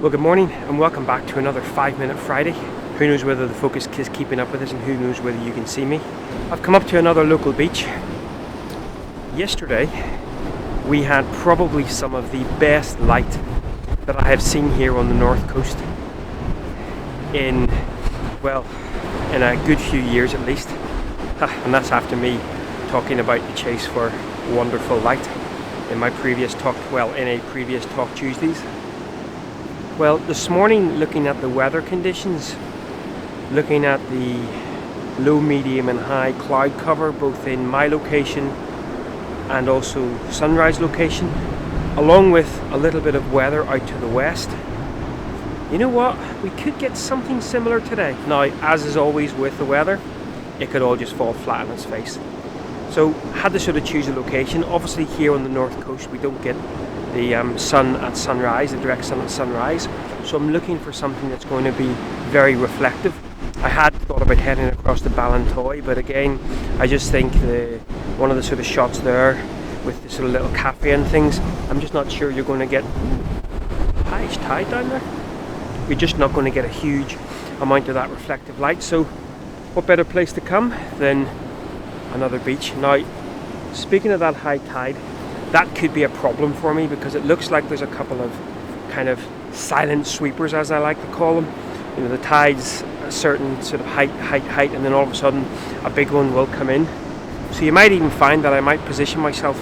Well, good morning and welcome back to another 5-Minute Friday. Who knows whether the focus is keeping up with us and who knows whether you can see me. I've come up to another local beach. Yesterday we had probably some of the best light that I have seen here on the north coast in a good few years at least. And that's after me talking about the chase for wonderful light in a previous Talk Tuesdays. Well, this morning, looking at the weather conditions, looking at the low, medium and high cloud cover both in my location and also Sunrise location, along with a little bit of weather out to the west, you know what, we could get something similar today. Now, as is always with the weather, it could all just fall flat on its face. So had to sort of choose a location. Obviously here on the north coast we don't get the sun at sunrise, the direct sun at sunrise, so I'm looking for something that's going to be very reflective. I had thought about heading across to Ballintoy, but again I just think one of the sort of shots there with the sort of little cafe and things, I'm just not sure you're going to get high tide down there. You're just not going to get a huge amount of that reflective light. So what better place to come than another beach. Now, speaking of that high tide, that could be a problem for me because it looks like there's a couple of kind of silent sweepers, as I like to call them. You know, the tide's a certain sort of height, and then all of a sudden a big one will come in. So you might even find that I might position myself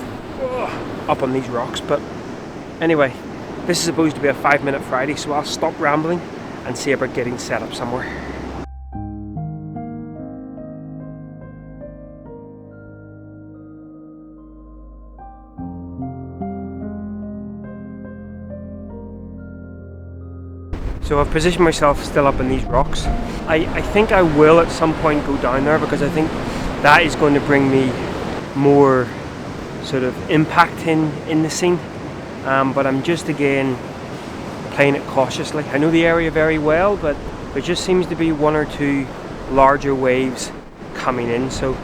up on these rocks. But anyway, this is supposed to be a 5-Minute Friday, so I'll stop rambling and see about getting set up somewhere. So I've positioned myself still up in these rocks. I think I will at some point go down there because I think that is going to bring me more sort of impact in the scene. But I'm just again playing it cautiously. I know the area very well, but there just seems to be one or two larger waves coming in. So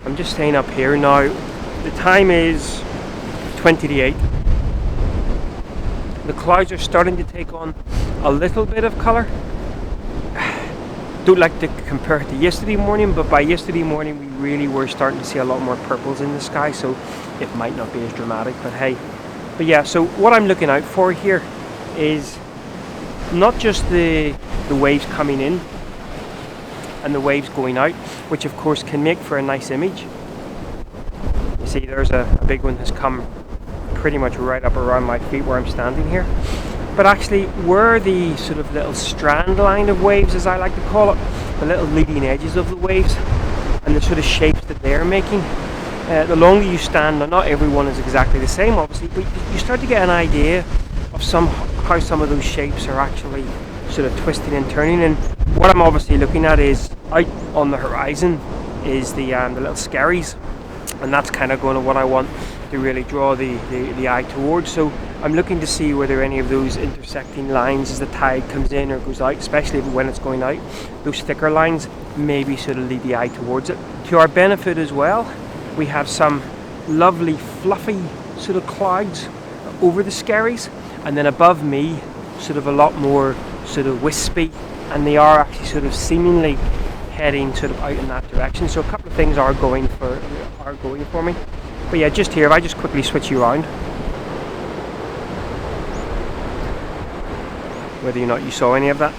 I'm just staying up here. Now the time is 20 to 8. The clouds are starting to take on a little bit of colour. Don't like to compare it to yesterday morning, but by yesterday morning we really were starting to see a lot more purples in the sky, so it might not be as dramatic, but hey. But yeah, so what I'm looking out for here is not just the waves coming in and the waves going out, which of course can make for a nice image. You see there's a big one that's come pretty much right up around my feet where I'm standing here. But actually where the sort of little strand line of waves, as I like to call it, the little leading edges of the waves and the sort of shapes that they're making, the longer you stand, now not everyone is exactly the same obviously, but you start to get an idea of how some of those shapes are actually sort of twisting and turning. And what I'm obviously looking at is out on the horizon is the little skerries, and that's kind of going to what I want to really draw the eye towards. So I'm looking to see whether any of those intersecting lines as the tide comes in or goes out, especially when it's going out, those thicker lines maybe sort of lead the eye towards it. To our benefit as well, we have some lovely fluffy sort of clouds over the skerries, and then above me sort of a lot more sort of wispy, and they are actually sort of seemingly heading sort of out in that direction. So a couple of things are going for me. But yeah, just here, if I just quickly switch you around, whether or not you saw any of that,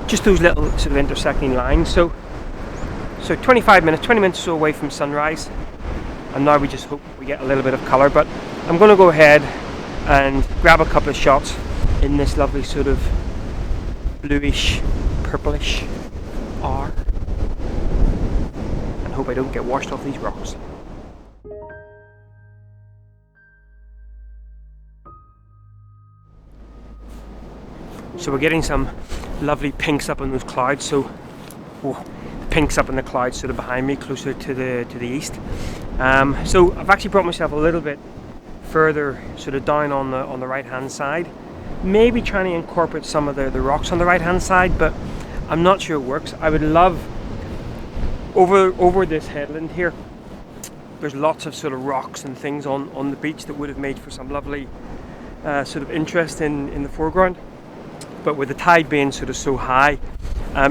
just those little sort of intersecting lines. So 20 minutes or so away from sunrise, and now we just hope we get a little bit of colour. But I'm going to go ahead and grab a couple of shots in this lovely sort of bluish, purplish R, and hope I don't get washed off these rocks. So we're getting some lovely pinks up in those clouds. So pinks up in the clouds sort of behind me, closer to the east. So I've actually brought myself a little bit further sort of down on the right hand side, maybe trying to incorporate some of the rocks on the right hand side, but I'm not sure it works. I would love over this headland here, there's lots of sort of rocks and things on the beach that would have made for some lovely sort of interest in the foreground. but with the tide being sort of so high,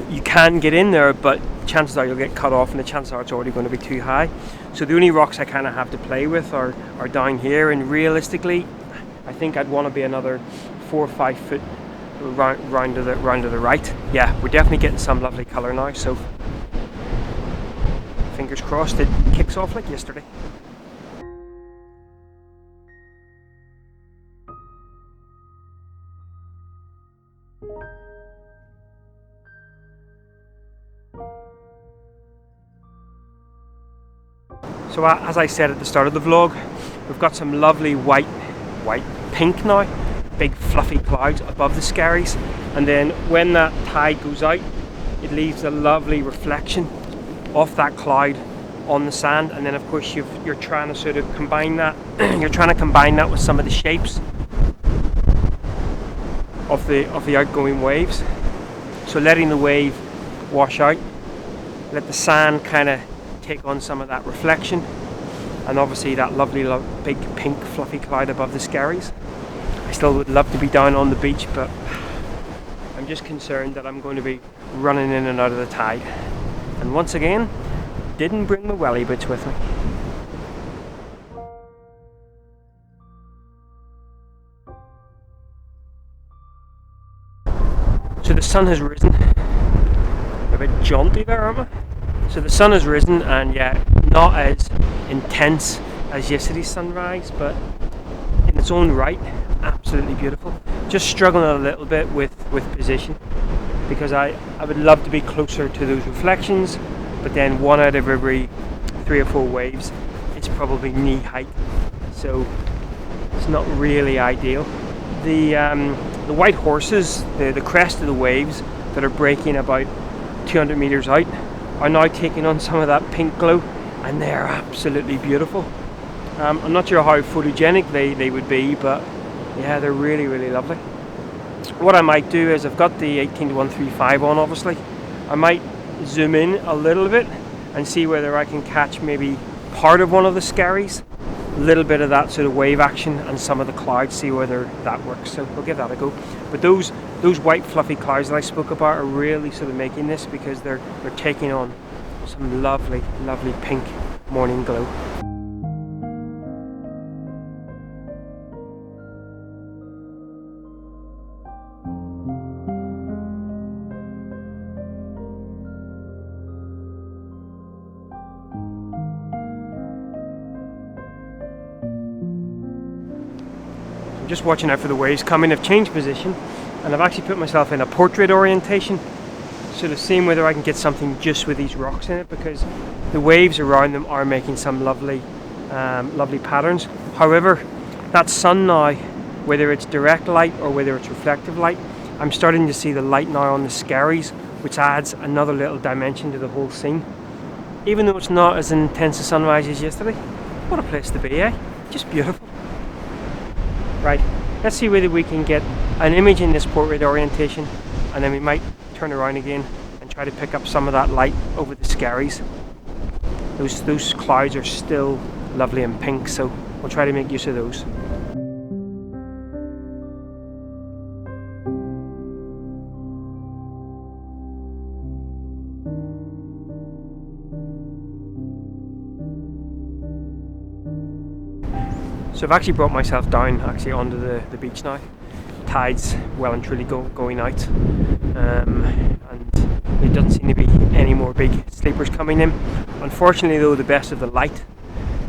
you can get in there, but chances are you'll get cut off, and the chances are it's already going to be too high. So the only rocks I kind of have to play with are down here, and realistically I think I'd want to be another 4 or 5 foot round to the right. Yeah, we're definitely getting some lovely colour now, so fingers crossed it kicks off like yesterday. So as I said at the start of the vlog, we've got some lovely pink now, big fluffy clouds above the Skerries, and then when that tide goes out, it leaves a lovely reflection of that cloud on the sand, and then of course you're trying to sort of combine that with some of the shapes of the outgoing waves. So letting the wave wash out, let the sand kind of take on some of that reflection, and obviously that lovely big pink fluffy cloud above the Skerries. I still would love to be down on the beach, but I'm just concerned that I'm going to be running in and out of the tide. And once again, didn't bring my welly boots with me. So the sun has risen. A bit jaunty there, aren't I? So the sun has risen, and yeah, not as intense as yesterday's sunrise, but in its own right, absolutely beautiful. Just struggling a little bit with position, because I would love to be closer to those reflections, but then one out of every 3 or 4 waves is probably knee height, so it's not really ideal. The white horses, the crest of the waves that are breaking about 200 meters out, are now taking on some of that pink glow, and they're absolutely beautiful. I'm not sure how photogenic they would be, but yeah, they're really, really lovely. What I might do is, I've got the 18-135 on obviously, I might zoom in a little bit and see whether I can catch maybe part of one of the Skerries, a little bit of that sort of wave action and some of the clouds, see whether that works. So we'll give that a go. But those white fluffy clouds that I spoke about are really sort of making this, because they're taking on some lovely pink morning glow. I'm just watching out for the waves coming. I've changed position, and I've actually put myself in a portrait orientation, sort of seeing whether I can get something just with these rocks in it, because the waves around them are making some lovely patterns. However, that sun now, whether it's direct light or whether it's reflective light, I'm starting to see the light now on the Skerries, which adds another little dimension to the whole scene. Even though it's not as intense a sunrise as yesterday, what a place to be, eh? Just beautiful. Right, let's see whether we can get an image in this portrait orientation, and then we might turn around again and try to pick up some of that light over the Skerries. Those clouds are still lovely and pink, so we'll try to make use of those. So I've actually brought myself down onto the beach now. Tide's well and truly going out, and there doesn't seem to be any more big sleepers coming in. Unfortunately though, the best of the light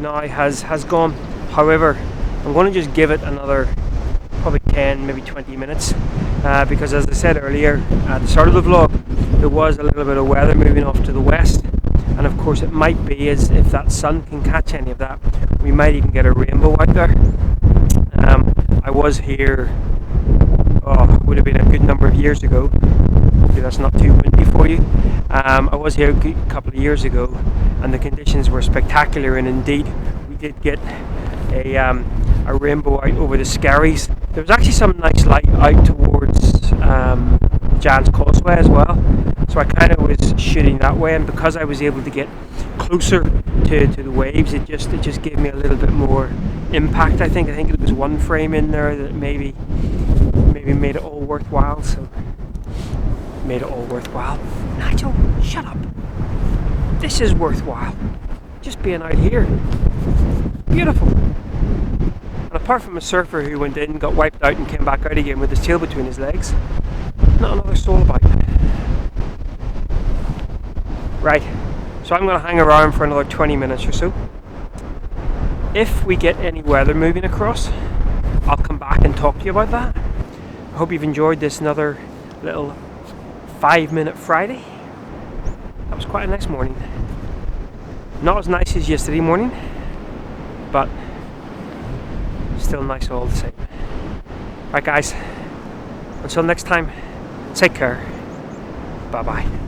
now has gone. However, I'm going to just give it another probably 10, maybe 20 minutes, because as I said earlier at the start of the vlog, there was a little bit of weather moving off to the west, and of course it might be as if that sun can catch any of that, we might even get a rainbow out there. I was here, would have been a good number of years ago. Hopefully that's not too windy for you. I was here a couple of years ago, and the conditions were spectacular, and indeed we did get a rainbow out over the Skerries. There was actually some nice light out towards Jan's Causeway as well, so I kind of was shooting that way, and because I was able to get closer to the waves, it just gave me a little bit more impact. I think there was one frame in there that maybe made it all worthwhile. So made it all worthwhile. Nigel, shut up. This is worthwhile. Just being out here. Beautiful. And apart from a surfer who went in, got wiped out and came back out again with his tail between his legs, not another soul about. Right, so I'm going to hang around for another 20 minutes or so. If we get any weather moving across, I'll come back and talk to you about that. I hope you've enjoyed this another little 5-minute Friday. That was quite a nice morning. Not as nice as yesterday morning, but still nice all the same. Right guys, until next time, take care. Bye bye.